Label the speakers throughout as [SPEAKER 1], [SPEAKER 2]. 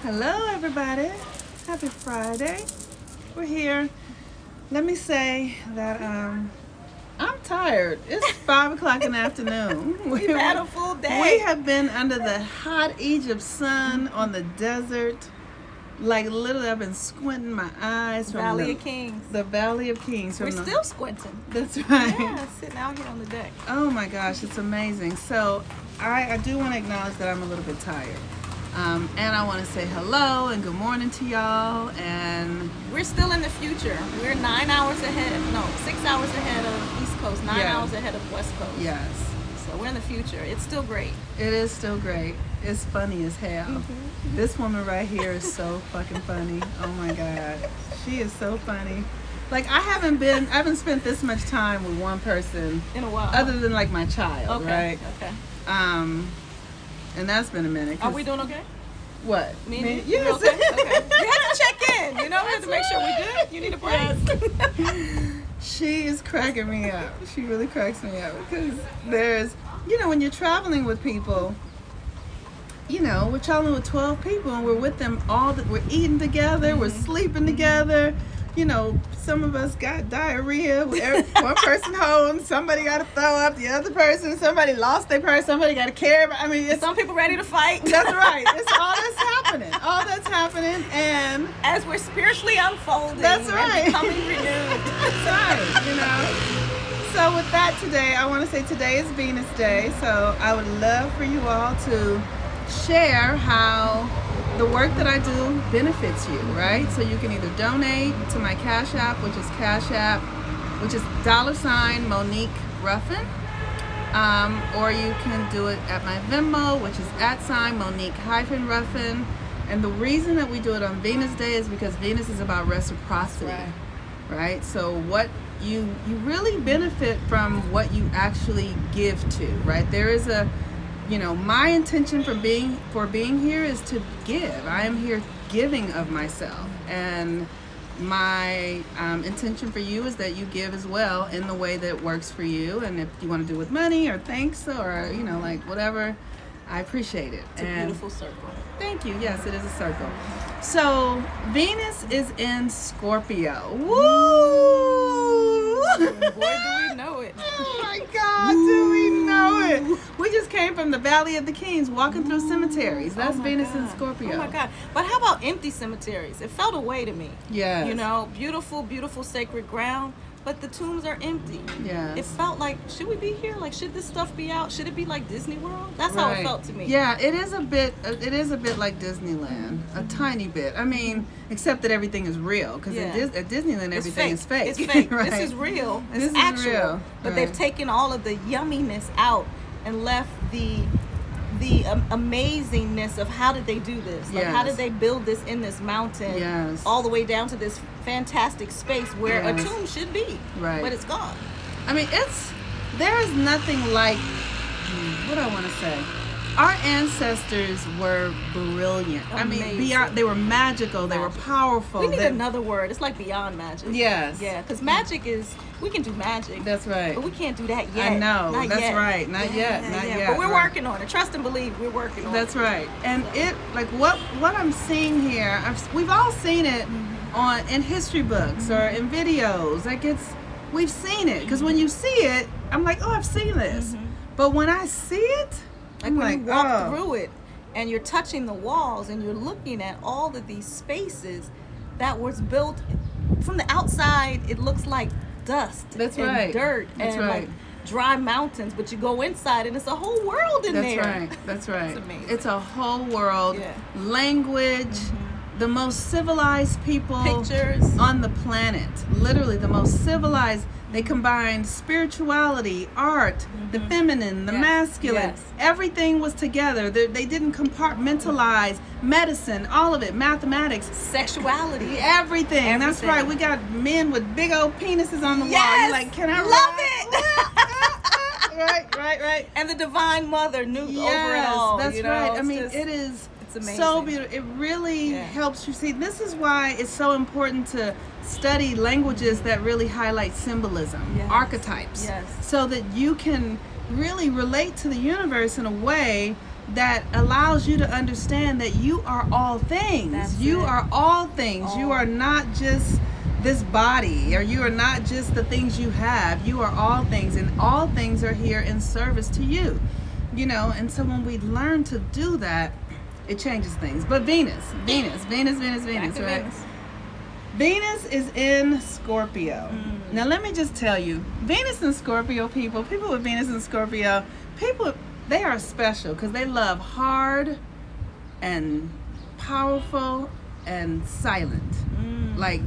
[SPEAKER 1] Hello, everybody. Happy Friday. We're here. Let me say that I'm tired. It's 5 o'clock in the afternoon.
[SPEAKER 2] We've had a full day.
[SPEAKER 1] We have been under the hot Egypt sun on the desert. Like literally, I've been squinting my eyes from
[SPEAKER 2] Valley of Kings.
[SPEAKER 1] The Valley of Kings.
[SPEAKER 2] We're still squinting.
[SPEAKER 1] That's right.
[SPEAKER 2] Yeah, sitting out here on the deck.
[SPEAKER 1] Oh my gosh, it's amazing. So I do want to acknowledge that I'm a little bit tired. And I want to say hello and good morning to y'all. And
[SPEAKER 2] we're still in the future. We're 9 hours ahead. No, 6 hours ahead of East Coast. 9 hours ahead of West Coast.
[SPEAKER 1] Yes.
[SPEAKER 2] So we're in the future. It's still great.
[SPEAKER 1] It is still great. It's funny as hell. Mm-hmm. This woman right here is so fucking funny. Oh my God. She is so funny. Like I haven't spent this much time with one person
[SPEAKER 2] in a while.
[SPEAKER 1] Other than like my child, right?
[SPEAKER 2] Okay.
[SPEAKER 1] And that's been a minute.
[SPEAKER 2] Are we doing okay?
[SPEAKER 1] What?
[SPEAKER 2] Me?
[SPEAKER 1] Yes.
[SPEAKER 2] Okay. We have to check in. You know, we have to make sure we're good. You need a break.
[SPEAKER 1] Yes. She is cracking me up. She really cracks me up because there's, when you're traveling with people, we're traveling with 12 people and we're with them we're eating together, mm-hmm. We're sleeping together. Some of us got diarrhea. One person home, somebody got to throw up. The other person, somebody lost their purse. Somebody got to carry.
[SPEAKER 2] Some people ready to fight.
[SPEAKER 1] That's right. It's all that's happening. All that's happening, and
[SPEAKER 2] as we're spiritually unfolding,
[SPEAKER 1] that's right.
[SPEAKER 2] And becoming renewed.
[SPEAKER 1] That's right. So with that, today I want to say today is Venus Day. So I would love for you all to share how the work that I do benefits you, right? So you can either donate to my Cash App, which is $ Monique Ruffin, or you can do it at my Venmo, which is @ Monique-Ruffin. And the reason that we do it on Venus Day is because Venus is about reciprocity, right? So what you really benefit from what you actually give to, right? There is my intention for being here is to give. I am here giving of myself, and my intention for you is that you give as well in the way that works for you. And if you want to do it with money or thanks or like whatever, I appreciate it.
[SPEAKER 2] It's a beautiful circle.
[SPEAKER 1] Thank you. Yes, it is a circle. So Venus is in Scorpio. Woo!
[SPEAKER 2] Boy, do we know it.
[SPEAKER 1] Oh my God, do we know it. We just came from the Valley of the Kings, walking through cemeteries. That's Venus in Scorpio.
[SPEAKER 2] Oh my God. But how about empty cemeteries? It felt away to me.
[SPEAKER 1] Yes.
[SPEAKER 2] Beautiful, beautiful sacred ground, but the tombs are empty.
[SPEAKER 1] Yeah.
[SPEAKER 2] It felt like, should we be here? Like, should this stuff be out? Should it be like Disney World? That's how it felt to me.
[SPEAKER 1] Yeah, it is a bit like Disneyland, a tiny bit. Except that everything is real, because at Disneyland everything is fake.
[SPEAKER 2] It's fake.
[SPEAKER 1] Right?
[SPEAKER 2] This is real.
[SPEAKER 1] This
[SPEAKER 2] It's actual.
[SPEAKER 1] Real.
[SPEAKER 2] But they've taken all of the yumminess out and left the amazingness of how did they do this? Like, how did they build this in this mountain?
[SPEAKER 1] Yes.
[SPEAKER 2] All the way down to this fantastic space where a tomb should be.
[SPEAKER 1] Right.
[SPEAKER 2] But it's gone.
[SPEAKER 1] There is nothing like, what do I want to say? Our ancestors were brilliant.
[SPEAKER 2] Amazing.
[SPEAKER 1] They were magical. They were powerful.
[SPEAKER 2] We need another word. It's like beyond magic.
[SPEAKER 1] Yes.
[SPEAKER 2] Yeah, because magic is, we can do magic.
[SPEAKER 1] That's right.
[SPEAKER 2] But we can't do that yet.
[SPEAKER 1] I know.
[SPEAKER 2] Not
[SPEAKER 1] That's
[SPEAKER 2] yet.
[SPEAKER 1] right. Not yet.
[SPEAKER 2] But we're working on it. Trust and believe, we're working on it.
[SPEAKER 1] That's right. And what I'm seeing here, we've all seen it in history books or in videos. We've seen it. Because when you see it, I'm like, oh, I've seen this. But when I see it,
[SPEAKER 2] when you walk through it and you're touching the walls and you're looking at all of these spaces that was built from the outside, it looks like dust and dirt and like dry mountains, but you go inside and it's a whole world in there.
[SPEAKER 1] That's right.
[SPEAKER 2] It's amazing.
[SPEAKER 1] It's a whole world. Language, the most civilized people
[SPEAKER 2] pictures
[SPEAKER 1] on the planet. Literally the most civilized. They combined spirituality, art, the feminine, the masculine.
[SPEAKER 2] Yes.
[SPEAKER 1] Everything was together. They didn't compartmentalize medicine, all of it, mathematics,
[SPEAKER 2] sexuality,
[SPEAKER 1] everything. That's right. We got men with big old penises on the wall. You're like, can I
[SPEAKER 2] love it? Right. And the Divine Mother knew over it all.
[SPEAKER 1] That's right. It is.
[SPEAKER 2] Amazing.
[SPEAKER 1] So beautiful. It really helps you see. This is why it's so important to study languages that really highlight symbolism, archetypes, so that you can really relate to the universe in a way that allows you to understand that you are all things. You are all things. You are not just this body, or you are not just the things you have. You are all things, and all things are here in service to you. You know, and so when we learn to do that, it changes things. But Venus, right? Venus is in Scorpio. Now let me just tell you, Venus and Scorpio people with Venus and Scorpio, they are special because they love hard and powerful and silent. Like,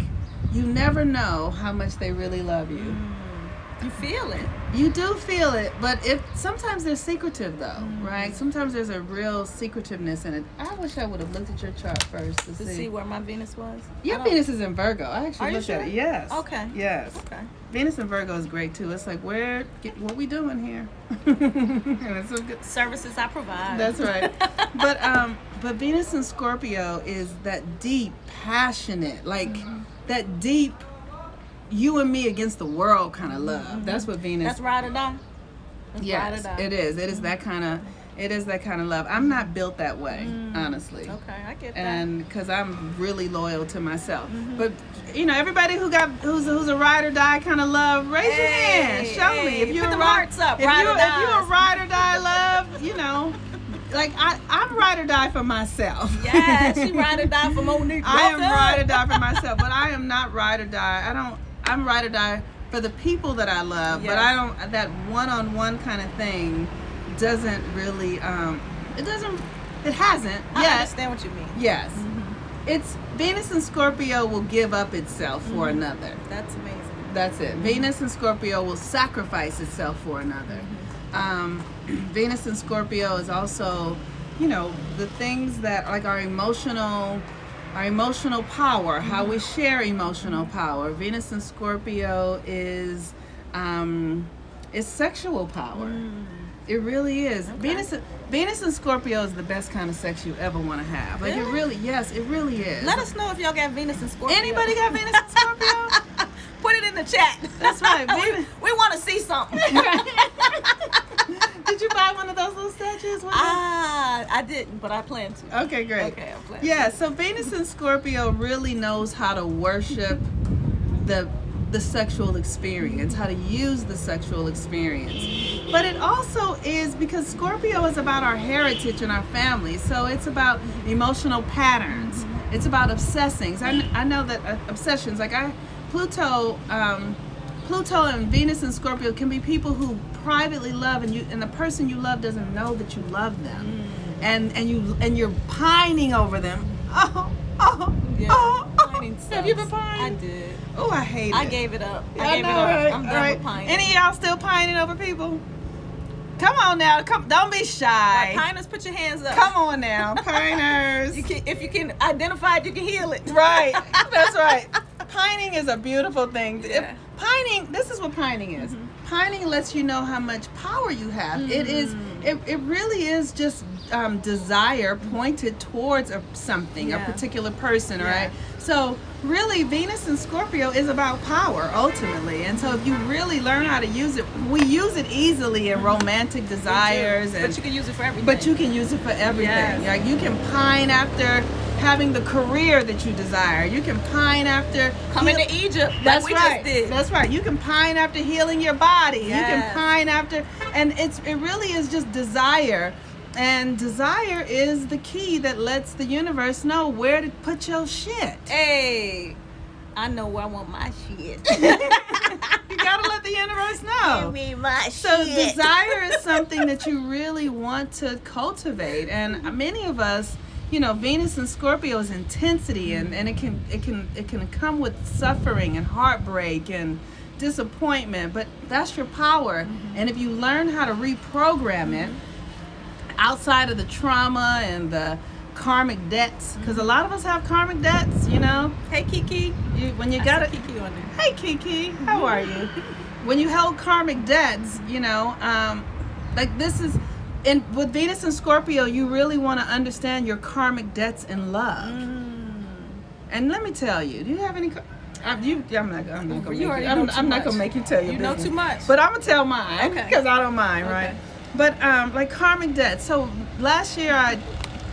[SPEAKER 1] you never know how much they really love you.
[SPEAKER 2] You feel it.
[SPEAKER 1] You do feel it, but sometimes they're secretive though, right? Sometimes there's a real secretiveness in it. I wish I would have looked at your chart first to see
[SPEAKER 2] where my Venus was.
[SPEAKER 1] Your Venus is in Virgo. I actually looked at it. Yes.
[SPEAKER 2] Okay.
[SPEAKER 1] Yes.
[SPEAKER 2] Okay.
[SPEAKER 1] Venus in Virgo is great too. It's like, what we doing here? And it's so good.
[SPEAKER 2] Services I provide.
[SPEAKER 1] That's right. But Venus in Scorpio is that deep, passionate, like that deep, you and me against the world kind of love. That's what Venus.
[SPEAKER 2] That's ride or die.
[SPEAKER 1] Yes, it is. It is that kind of. It is that kind of love. I'm not built that way, honestly.
[SPEAKER 2] Okay, I get that.
[SPEAKER 1] And because I'm really loyal to myself. But you know, everybody who's a ride or die kind of love, raise your hand. Show me if you're
[SPEAKER 2] put the hearts up.
[SPEAKER 1] If you're a ride or die love, you know. Like I'm ride or die for myself.
[SPEAKER 2] Yeah, she ride or die for Monique.
[SPEAKER 1] I am ride or die for myself, but I am not ride or die. I'm ride or die for the people that I love, but I don't. That one-on-one kind of thing doesn't really. It hasn't yet.
[SPEAKER 2] I understand what you mean.
[SPEAKER 1] Yes, it's Venus and Scorpio will give up itself for another.
[SPEAKER 2] That's amazing.
[SPEAKER 1] That's it. Venus and Scorpio will sacrifice itself for another. Venus and Scorpio is also, you know, the things that like our emotional power, how we share emotional power. Venus and Scorpio is sexual power. It really is. Okay. Venus and Scorpio is the best kind of sex you ever want to have. Like it really is.
[SPEAKER 2] Let us know if y'all got Venus and Scorpio.
[SPEAKER 1] Anybody got Venus and Scorpio?
[SPEAKER 2] Put it in the chat.
[SPEAKER 1] That's right.
[SPEAKER 2] we want to see something.
[SPEAKER 1] Did you buy one of those little statues?
[SPEAKER 2] I didn't, but I plan to.
[SPEAKER 1] Okay, great.
[SPEAKER 2] Okay, I plan
[SPEAKER 1] to. So Venus and Scorpio really knows how to worship the sexual experience, how to use the sexual experience. But it also is because Scorpio is about our heritage and our family. So it's about emotional patterns. It's about obsessings. I know that obsessions, like Pluto and Venus and Scorpio can be people who privately love, and the person you love doesn't know that you love them, and you're pining over them. Have you been pining?
[SPEAKER 2] I did.
[SPEAKER 1] Oh, I hate it.
[SPEAKER 2] I gave it up.
[SPEAKER 1] Right?
[SPEAKER 2] I'm done with pining.
[SPEAKER 1] Any of y'all still pining over people? Come on now, don't be shy.
[SPEAKER 2] Right, piners, put your hands up.
[SPEAKER 1] Come on now, piners.
[SPEAKER 2] If you can identify it, you can heal it.
[SPEAKER 1] Right, that's right. Pining is a beautiful thing.
[SPEAKER 2] Yeah.
[SPEAKER 1] This is what pining is. Pining lets you know how much power you have. It really is just desire pointed towards something, a particular person, right? So really, Venus and Scorpio is about power ultimately, and so if you really learn how to use it, we use it easily in romantic desires,
[SPEAKER 2] but you can use it for everything.
[SPEAKER 1] But you can use it for everything. Yes. Like you can pine after having the career that you desire. You can pine after
[SPEAKER 2] coming to Egypt.
[SPEAKER 1] That's
[SPEAKER 2] like we
[SPEAKER 1] right.
[SPEAKER 2] Just did.
[SPEAKER 1] That's right. You can pine after healing your body.
[SPEAKER 2] Yes.
[SPEAKER 1] You can pine after, and it really is just desire. And desire is the key that lets the universe know where to put your shit.
[SPEAKER 2] Hey, I know where I want my shit.
[SPEAKER 1] You gotta let the universe know.
[SPEAKER 2] Give me my
[SPEAKER 1] so
[SPEAKER 2] shit.
[SPEAKER 1] Desire is something that you really want to cultivate, and many of us, you know, Venus and Scorpio is intensity, and it can come with suffering and heartbreak and disappointment, but that's your power. And if you learn how to reprogram it outside of the trauma and the karmic debts, because a lot of us have karmic debts, you know.
[SPEAKER 2] Hey Kiki,
[SPEAKER 1] when you got it.
[SPEAKER 2] Kiki on there.
[SPEAKER 1] Hey Kiki, how are you? When you held karmic debts, you know, like this is. And with Venus and Scorpio, you really want to understand your karmic debts in love. And let me tell you, do you have any? I'm not gonna make you tell your business.
[SPEAKER 2] You know too much.
[SPEAKER 1] But I'm gonna tell mine because I don't mind,
[SPEAKER 2] okay.
[SPEAKER 1] right? But like karmic debt. So last year I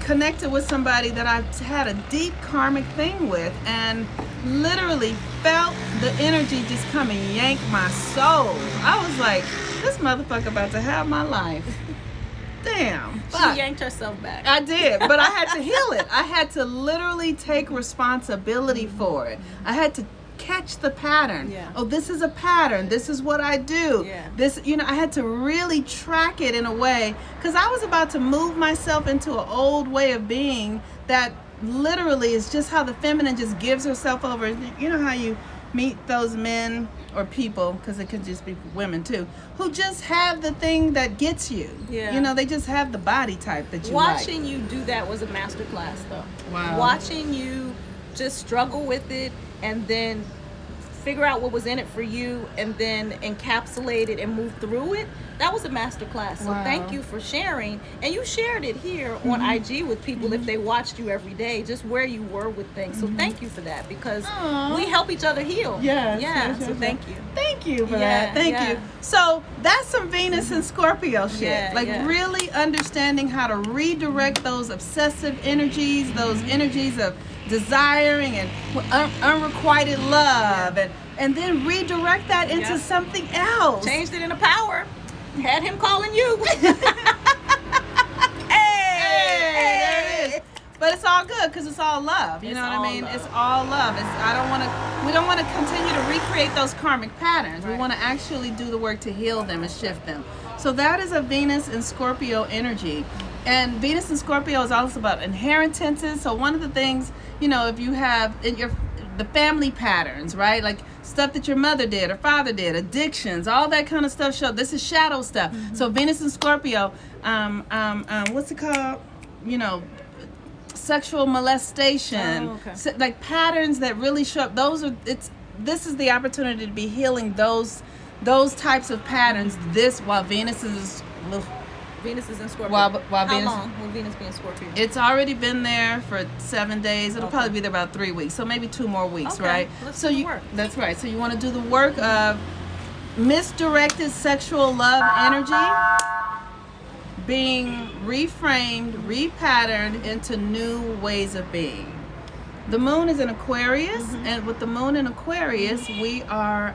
[SPEAKER 1] connected with somebody that I had a deep karmic thing with, and literally felt the energy just come and yank my soul. I was like, this motherfucker about to have my life. Damn.
[SPEAKER 2] She yanked herself back.
[SPEAKER 1] I did, but I had to heal it. I had to literally take responsibility for it. I had to catch the pattern.
[SPEAKER 2] Yeah.
[SPEAKER 1] Oh, this is a pattern. This is what I do.
[SPEAKER 2] Yeah.
[SPEAKER 1] This, I had to really track it in a way, because I was about to move myself into an old way of being that literally is just how the feminine just gives herself over. You know how you meet those men or people, because it could just be women too, who just have the thing that gets you.
[SPEAKER 2] Yeah.
[SPEAKER 1] They just have the body type that you
[SPEAKER 2] Watching
[SPEAKER 1] like.
[SPEAKER 2] you do that was a master class, though.
[SPEAKER 1] Wow.
[SPEAKER 2] Watching you just struggle with it and then figure out what was in it for you and then encapsulate it and move through it. That was a master class. So thank you for sharing. And you shared it here on IG with people if they watched you every day, just where you were with things. So thank you for that, because we help each other heal.
[SPEAKER 1] Yes,
[SPEAKER 2] so thank you.
[SPEAKER 1] Thank you for that. Thank you. So that's some Venus and Scorpio shit. Really understanding how to redirect those obsessive energies, those energies of desiring and unrequited love, and then redirect that into something else.
[SPEAKER 2] Changed it into power. Had him calling you.
[SPEAKER 1] Hey, there it is. But it's all good, because it's all love. You know what I mean? It's all love. We don't want to continue to recreate those karmic patterns. We want to actually do the work to heal them and shift them. So that is a Venus and Scorpio energy. And Venus and Scorpio is also about inheritances. So one of the things, if you have in the family patterns, right? Like stuff that your mother did or father did, addictions, all that kind of stuff. This is shadow stuff. So Venus and Scorpio, what's it called? Sexual molestation, like patterns that really show up. This is the opportunity to be healing those types of patterns. While Venus is
[SPEAKER 2] in Scorpio.
[SPEAKER 1] How
[SPEAKER 2] Venus, long will Venus be in Scorpio?
[SPEAKER 1] It's already been there for 7 days. It'll probably be there about 3 weeks. So maybe 2 more weeks, right?
[SPEAKER 2] Let's do the work.
[SPEAKER 1] That's right. So you want to do the work of misdirected sexual love energy being reframed, repatterned into new ways of being. The moon is in Aquarius, and with the moon in Aquarius, we are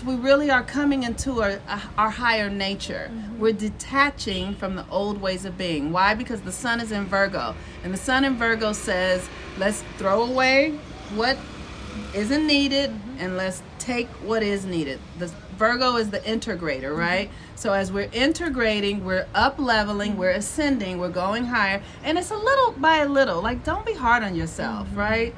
[SPEAKER 1] we really are coming into our higher nature. We're detaching from the old ways of being. Why? Because the sun is in Virgo, and the sun in Virgo says, let's throw away what isn't needed and let's take what is needed. The Virgo is the integrator, right? So as we're integrating, we're up leveling, we're ascending, we're going higher, and it's a little by a little. Like, don't be hard on yourself, right?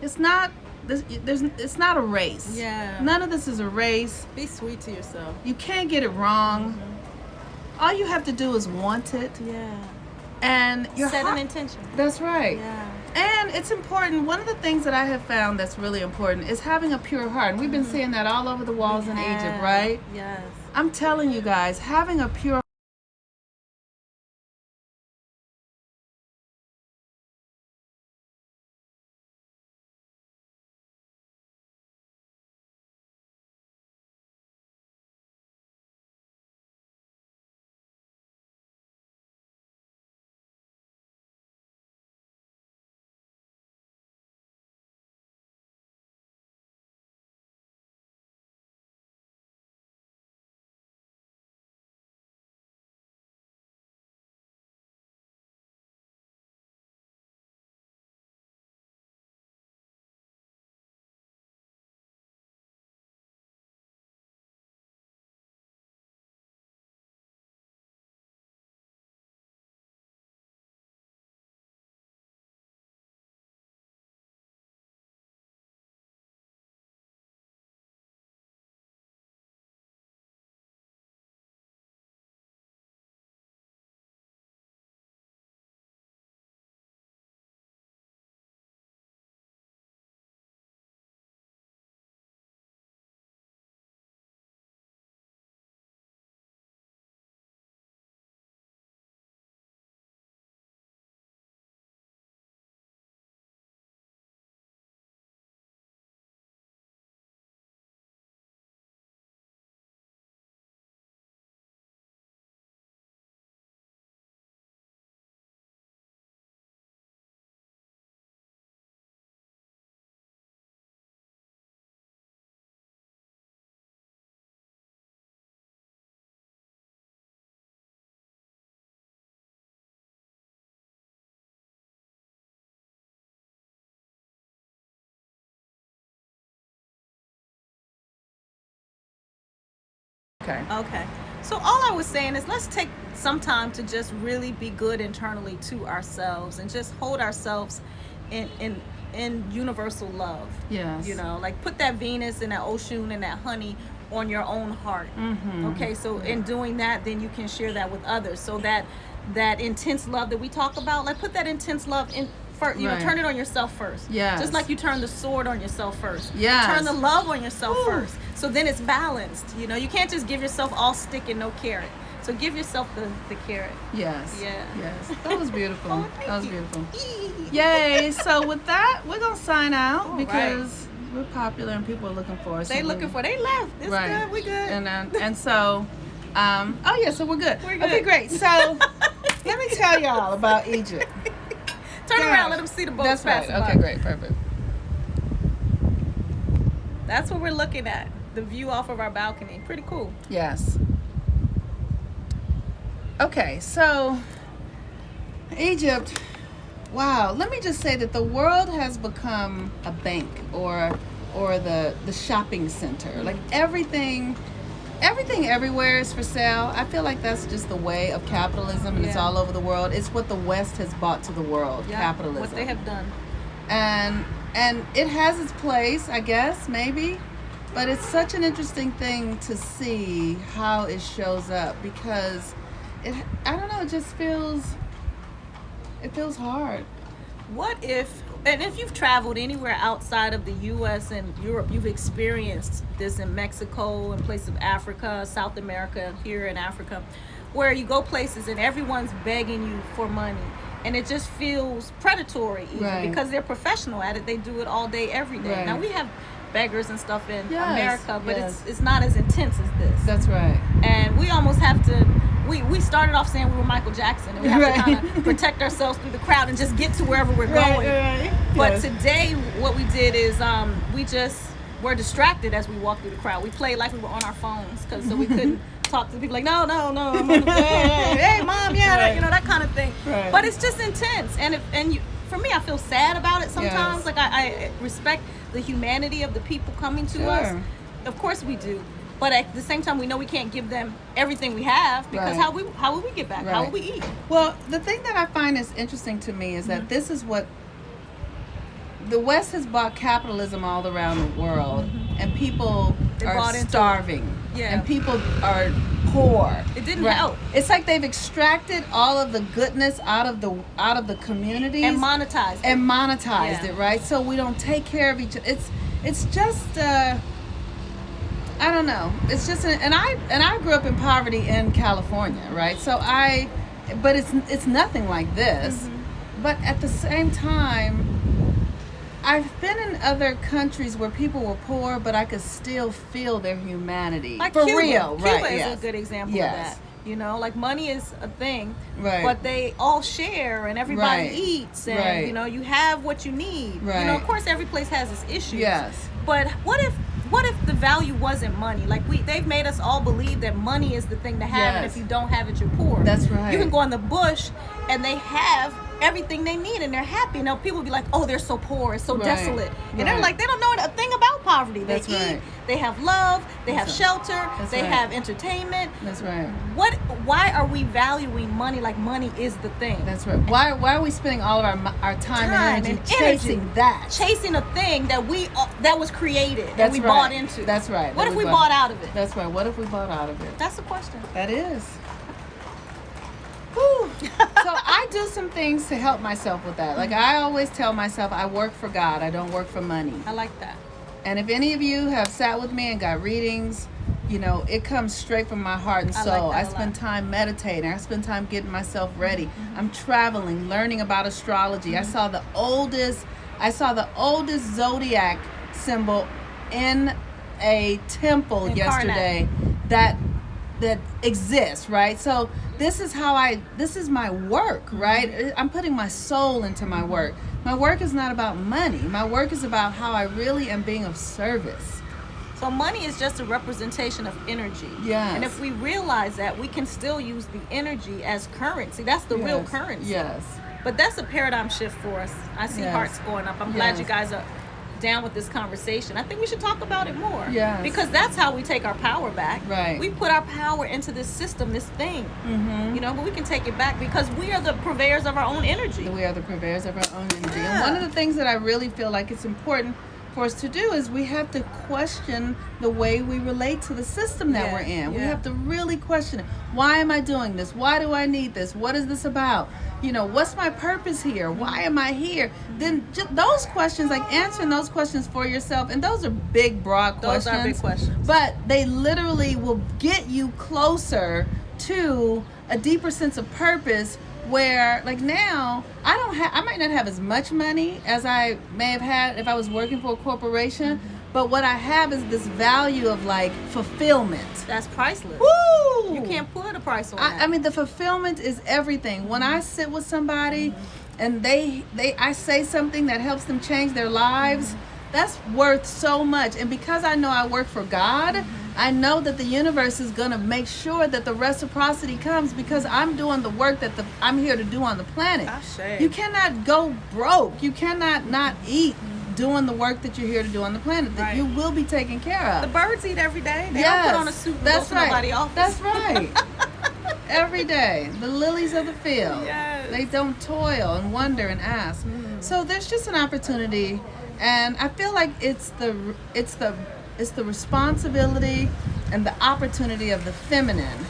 [SPEAKER 1] It's not a race.
[SPEAKER 2] Yeah.
[SPEAKER 1] None of this is a race.
[SPEAKER 2] Be sweet to yourself.
[SPEAKER 1] You can't get it wrong. All you have to do is want it.
[SPEAKER 2] Yeah.
[SPEAKER 1] And
[SPEAKER 2] set an intention.
[SPEAKER 1] That's right.
[SPEAKER 2] Yeah.
[SPEAKER 1] And it's important. One of the things that I have found that's really important is having a pure heart. And we've been seeing that all over the walls in Egypt, right?
[SPEAKER 2] Yes.
[SPEAKER 1] I'm telling you guys, having a pure Okay.
[SPEAKER 2] Okay. So all I was saying is let's take some time to just really be good internally to ourselves and just hold ourselves in universal love.
[SPEAKER 1] Yes.
[SPEAKER 2] You know, like put that Venus and that Oshun and that honey on your own heart. Okay, so in doing that, then you can share that with others. So that intense love that we talk about, like put that intense love in first, you know, turn it on yourself first.
[SPEAKER 1] Yes.
[SPEAKER 2] Just like you turn the sword on yourself first.
[SPEAKER 1] Yes.
[SPEAKER 2] Turn the love on yourself first. So then it's balanced. You know, you can't just give yourself all stick and no carrot. So give yourself the carrot.
[SPEAKER 1] Yes.
[SPEAKER 2] Yeah.
[SPEAKER 1] Yes. That was beautiful.
[SPEAKER 2] Oh,
[SPEAKER 1] That was
[SPEAKER 2] thank you.
[SPEAKER 1] beautiful. Yay. So with that, we're going to sign out
[SPEAKER 2] All
[SPEAKER 1] because we're popular and people are looking for us.
[SPEAKER 2] They looking for, they left. It's good. We good.
[SPEAKER 1] And so, oh yeah, so we're good.
[SPEAKER 2] We're good.
[SPEAKER 1] Okay, great. So let me tell y'all about Egypt.
[SPEAKER 2] Turn around, let them see the boat.
[SPEAKER 1] That's right.
[SPEAKER 2] passing by.
[SPEAKER 1] Okay, great. Perfect.
[SPEAKER 2] That's what we're looking at. The view off of our balcony. Pretty cool.
[SPEAKER 1] Yes. Okay, so Egypt, wow. Let me just say that the world has become a bank or the shopping center. Like everything everywhere is for sale. I feel like that's just the way of capitalism, and it's all over the world. It's what the West has brought to the world, capitalism.
[SPEAKER 2] What they have done.
[SPEAKER 1] And it has its place, I guess, maybe. But it's such an interesting thing to see how it shows up because I don't know, it just feels hard.
[SPEAKER 2] What if, and if you've traveled anywhere outside of the U.S. and Europe, you've experienced this in Mexico, in places of Africa, South America, here in Africa, where you go places and everyone's begging you for money. And it just feels predatory even because they're professional at it. They do it all day, every day.
[SPEAKER 1] Right.
[SPEAKER 2] Now, we have beggars and stuff in America, but it's not as intense as this.
[SPEAKER 1] That's right.
[SPEAKER 2] And we almost have to, we started off saying we were Michael Jackson, and we have to kind of protect ourselves through the crowd and just get to wherever we're going.
[SPEAKER 1] Right.
[SPEAKER 2] But today, what we did is we just were distracted as we walked through the crowd. We played like we were on our phones, so we couldn't talk to the people like, no, I'm on the hey, mom, that, you know, that kind of thing.
[SPEAKER 1] Right.
[SPEAKER 2] But it's just intense, for me, I feel sad about it sometimes. Like I respect the humanity of the people coming to us. Of course we do. But at the same time, we know we can't give them everything we have because how will we get back? How will we eat?
[SPEAKER 1] Well, the thing that I find is interesting to me is that this is what the West has bought capitalism all around the world, and people are starving. And people are poor.
[SPEAKER 2] It didn't help.
[SPEAKER 1] It's like they've extracted all of the goodness out of the communities
[SPEAKER 2] and monetized
[SPEAKER 1] it, right? So we don't take care of each other. It's just I don't know. It's just and I grew up in poverty in California, right? So but it's nothing like this. But at the same time, I've been in other countries where people were poor, but I could still feel their humanity.
[SPEAKER 2] Like
[SPEAKER 1] for
[SPEAKER 2] Cuba.
[SPEAKER 1] real,
[SPEAKER 2] Cuba is a good example of that. You know, like money is a thing, but they all share and everybody eats, and you know, you have what you need. You know, of course, every place has its issues. But what if the value wasn't money? Like they've made us all believe that money is the thing to have, and if you don't have it, you're poor.
[SPEAKER 1] That's right.
[SPEAKER 2] You can go in the bush and they have everything they need and they're happy. Now people be like, oh, they're so poor, it's so desolate, and they're like, they don't know a thing about poverty. They eat, they have love, they have shelter, they have entertainment.
[SPEAKER 1] That's right.
[SPEAKER 2] Why are we valuing money like money is the thing?
[SPEAKER 1] That's right. Why are we spending all of our time and energy chasing that?
[SPEAKER 2] Chasing a thing that was created and we bought into.
[SPEAKER 1] That's right.
[SPEAKER 2] What if we bought out of it?
[SPEAKER 1] That's right. What if we bought out of it?
[SPEAKER 2] That's the question.
[SPEAKER 1] That is. Whew. So I do some things to help myself with that. Like I always tell myself, I work for God. I don't work for money.
[SPEAKER 2] I like that.
[SPEAKER 1] And if any of you have sat with me and got readings, you know, it comes straight from my heart and soul. I spend time meditating. I spend time getting myself ready. I'm traveling, learning about astrology. I saw the oldest zodiac symbol in a temple yesterday that exists, right? So this is my work, right? I'm putting my soul into my work. My work is not about money. My work is about how I really am being of service.
[SPEAKER 2] So money is just a representation of energy.
[SPEAKER 1] Yes.
[SPEAKER 2] And if we realize that, we can still use the energy as currency. That's the real currency.
[SPEAKER 1] Yes.
[SPEAKER 2] But that's a paradigm shift for us. I see hearts going up. I'm glad you guys are down with this conversation. I think we should talk about it more.
[SPEAKER 1] Yes.
[SPEAKER 2] Because that's how we take our power back.
[SPEAKER 1] Right.
[SPEAKER 2] We put our power into this system, this thing. You know, but we can take it back because we are the purveyors of our own energy.
[SPEAKER 1] We are the purveyors of our own energy.
[SPEAKER 2] Yeah.
[SPEAKER 1] And one of the things that I really feel like it's important for us to do is we have to question the way we relate to the system that we're in. We have to really question it. Why am I doing this? Why do I need this? What is this about? You know, what's my purpose here? Why am I here? Then just those questions, like answering those questions for yourself, and those are big, broad questions.
[SPEAKER 2] Those are big questions.
[SPEAKER 1] But they literally will get you closer to a deeper sense of purpose, where like now I might not have as much money as I may have had if I was working for a corporation, but what I have is this value of like fulfillment.
[SPEAKER 2] That's priceless.
[SPEAKER 1] Woo!
[SPEAKER 2] You can't put a price on that.
[SPEAKER 1] I mean, the fulfillment is everything. When I sit with somebody and I say something that helps them change their lives, that's worth so much. And because I know I work for God, I know that the universe is going to make sure that the reciprocity comes because I'm doing the work that I'm here to do on the planet. You cannot go broke. You cannot not eat doing the work that you're here to do on the planet. That you will be taken care of.
[SPEAKER 2] The birds eat every day. They don't put on a suit and go to nobody's office.
[SPEAKER 1] That's right. Every day. The lilies of the field.
[SPEAKER 2] Yes.
[SPEAKER 1] They don't toil and wonder and ask. So there's just an opportunity, and I feel like it's the responsibility and the opportunity of the feminine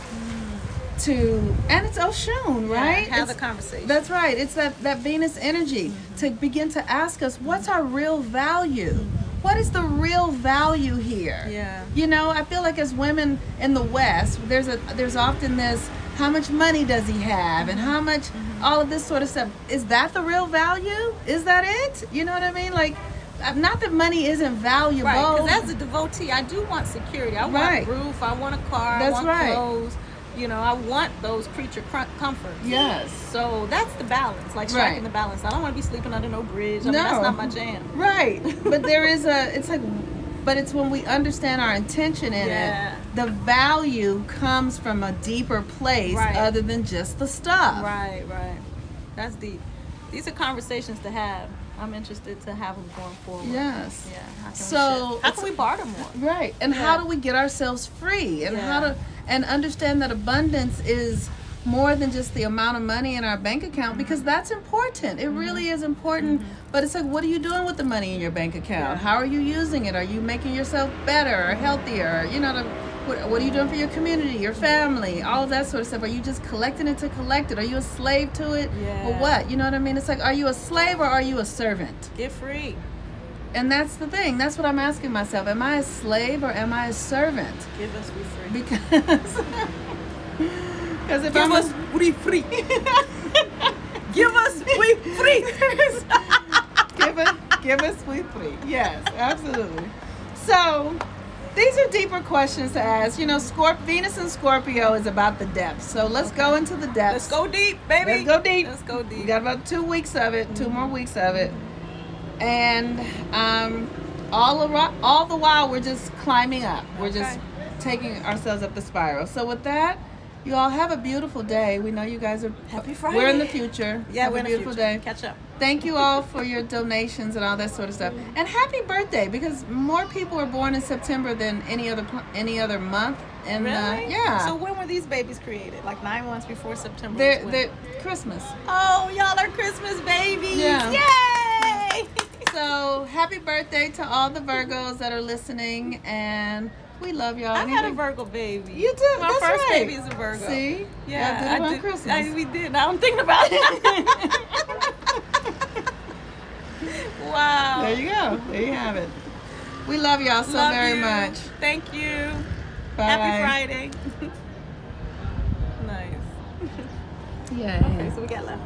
[SPEAKER 1] and it's Oshun, right?
[SPEAKER 2] Have the conversation.
[SPEAKER 1] That's right. It's that Venus energy to begin to ask us, what's our real value? What is the real value here?
[SPEAKER 2] Yeah.
[SPEAKER 1] You know, I feel like as women in the West, there's often this, how much money does he have, and how much all of this sort of stuff. Is that the real value? Is that it? You know what I mean? Like, not that money isn't valuable.
[SPEAKER 2] Right, because as a devotee, I do want security. I want a roof, I want a car, I want clothes. You know, I want those creature comforts.
[SPEAKER 1] Yes.
[SPEAKER 2] So that's the balance, like striking the balance. I don't want to be sleeping under no bridge. I mean, that's not my jam.
[SPEAKER 1] Right. But there is it's when we understand our intention in it, the value comes from a deeper place other than just the stuff.
[SPEAKER 2] Right. That's deep. These are conversations to have. I'm interested to have them going forward.
[SPEAKER 1] Yes.
[SPEAKER 2] Yeah. How can we barter more?
[SPEAKER 1] Right. And how do we get ourselves free? And and understand that abundance is more than just the amount of money in our bank account, because that's important. It really is important. But it's like, what are you doing with the money in your bank account? How are you using it? Are you making yourself better or healthier? You know, what are you doing for your community, your family, all of that sort of stuff? Are you just collecting it to collect it? Are you a slave to it? Or what? You know what I mean? It's like, are you a slave or are you a servant?
[SPEAKER 2] Get free.
[SPEAKER 1] And that's the thing. That's what I'm asking myself. Am I a slave or am I a servant?
[SPEAKER 2] Give us we free.
[SPEAKER 1] Because if
[SPEAKER 2] Give us we free. Give us we free.
[SPEAKER 1] Give us we free. Yes, absolutely. So these are deeper questions to ask. You know, Venus and Scorpio is about the depths. So let's go into the depths.
[SPEAKER 2] Let's go deep, baby.
[SPEAKER 1] Let's go deep.
[SPEAKER 2] Let's go deep.
[SPEAKER 1] We got about 2 weeks of it, 2 more weeks of it. And all the while we're just climbing up. We're just taking ourselves up the spiral. So with that, you all have a beautiful day. We know you guys are
[SPEAKER 2] Happy Friday.
[SPEAKER 1] We're in the future.
[SPEAKER 2] Yeah,
[SPEAKER 1] have
[SPEAKER 2] we're
[SPEAKER 1] a beautiful day.
[SPEAKER 2] Catch up.
[SPEAKER 1] Thank you all for your donations and all that sort of stuff. And happy birthday, because more people are born in September than any other month. And
[SPEAKER 2] really?
[SPEAKER 1] Yeah.
[SPEAKER 2] So when were these babies created? Like 9 months before September?
[SPEAKER 1] They're Christmas.
[SPEAKER 2] Oh, y'all are Christmas babies.
[SPEAKER 1] Yeah.
[SPEAKER 2] Yay!
[SPEAKER 1] So happy birthday to all the Virgos that are listening, and we love y'all.
[SPEAKER 2] I had a Virgo baby.
[SPEAKER 1] You did.
[SPEAKER 2] My first baby is a Virgo.
[SPEAKER 1] See?
[SPEAKER 2] Yeah,
[SPEAKER 1] I did it on Christmas.
[SPEAKER 2] We did. Now I'm thinking about it. Wow.
[SPEAKER 1] There you go. There you have it. We love y'all so very much.
[SPEAKER 2] Thank you.
[SPEAKER 1] Bye.
[SPEAKER 2] Happy Friday. Nice.
[SPEAKER 1] Yay.
[SPEAKER 2] Okay, so we got left.